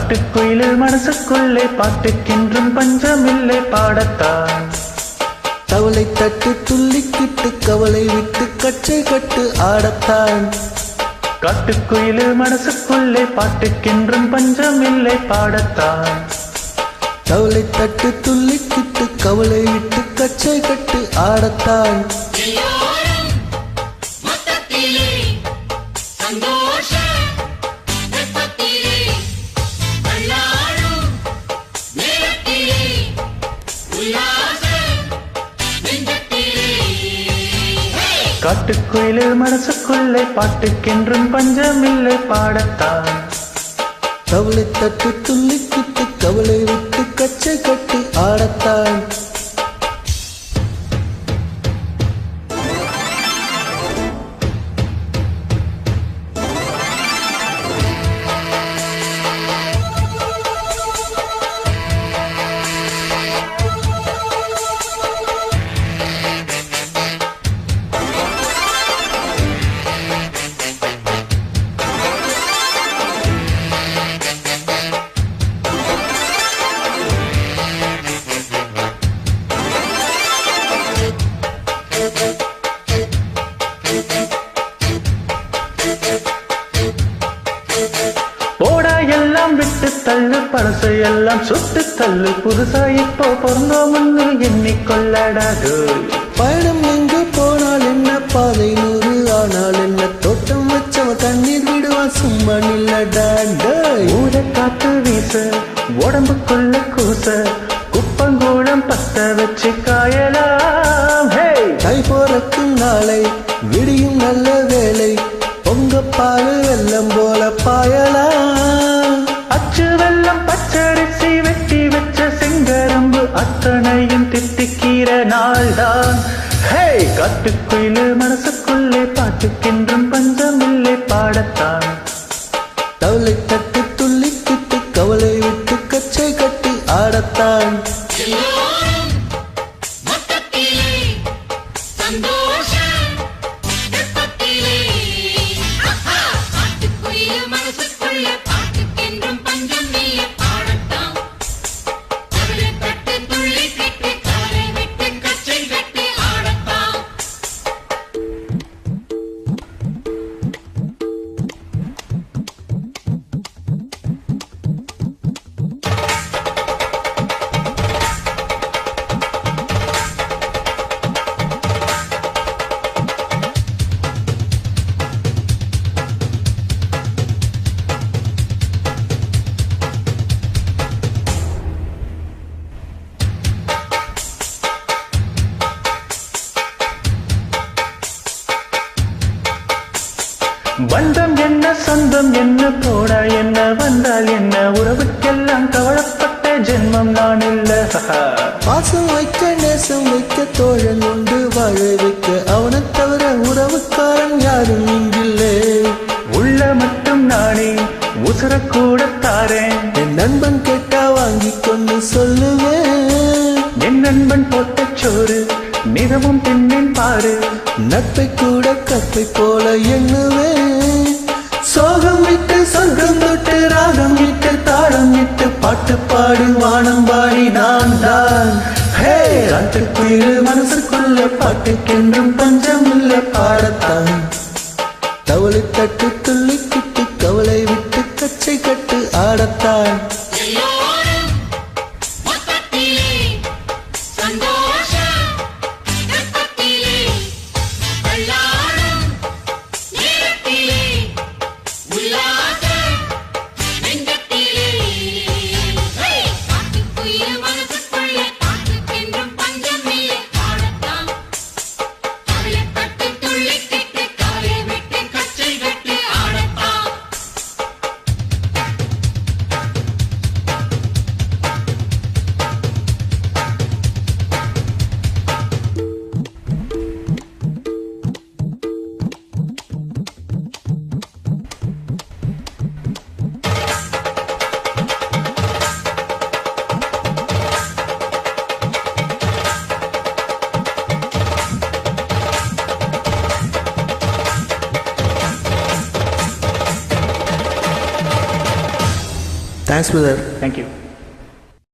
காட்டுக்குயிலு மனசுக்குள்ளே பாட்டுக்கென்றும் பஞ்சமில்லை பாடத்தான். தவளை தட்டு துள்ளிக்கிட்டு கவலை விட்டு கச்சை கட்டு ஆடத்தான். காட்டுக்குயிலு மனசுக்குள்ளே பாட்டுக்கென்றும் பஞ்சமில்லை பாடத்தான். தவளை தட்டு துள்ளிக்கிட்டு கவலை விட்டு கச்சை கட்டு ஆடத்தான். காட்டுக்குயிலு மனசுக்குள்ளே பாட்டுக்கென்றும் பஞ்சமில்லை பாடத்தான். தவளை தட்டு துள்ளிக்கிட்டு கவலை விட்டு கச்சை கட்டு ஆடத்தான். போடா எல்லாம் விட்டு தள்ளு, பழசையெல்லாம் சுட்டு தள்ளு, புதுசா இப்போ பொருந்தோம்னு எண்ணிக்கொள்ளடாது. பயணம் எங்கு போனால் என்ன, பாதை 100 ஆனால் என்ன, தோட்டம் வச்சவன் தண்ணீர் விடுவான் சும்மா நில்லடா. ஊர காத்து வீச உடம்புக்குள்ள கூச, குப்பங்கூடம் பத்த வச்சு காயலாம். கை போறக்கும் நாளை விடியும் நல்ல வேலை, பொங்க பாரு வெள்ளம் போல பாயலாம். அச்சு வெள்ளம் பச்சரிசி வெட்டி வச்ச செங்கரம்பு அத்தனையும் தித்திக்கிற நாள்தான். காட்டுக்குயிலு மனசுக்குள்ளே பாட்டுக்கென்றும் பஞ்சமில்லை பாடத்தான். தவளை தட்டு துள்ளிக்கிட்டு கவலை விட்டு கச்சை கட்டி ஆடத்தான். பந்தம் என்ன சொந்தம் என்ன, போடா என்ன வந்தால் என்ன, உறவுக்கெல்லாம் கவலைப்பட்ட ஜென்மம் நான் இல்ல. பாசம் வைக்க நேசம் வைக்க தோழன் உண்டு வாழ வைக்க, அவனை தவிர உறவுக்காரன் யாரும் இங்கில்லை. உள்ள மட்டும் நானே உசுர கூட தாரேன், என் நண்பன் கேட்டா வாங்கி கொண்டு சொல்லுவேன். என் நண்பன் போட்ட சோறு மிகவும் தின்னேன் பாரு, நட்பை கூட கற்பை போல எண்ணுவேன். சோகம் விட்டு சொர்க்கம் தொட்டு ராகம் விட்டு தாளம் விட்டு பாட்டு பாடி வானம் பாடி நான் தான். காட்டுக்குயிலு மனசுக்குள்ள பாட்டுக்கென்றும் பஞ்சமில்லை பாடத்தான். தவளை தட்டு துள்ளிக்கிட்டு கவலை விட்டு கச்சை கட்டு ஆடத்தான். Thanks brother. தேங்க்யூ.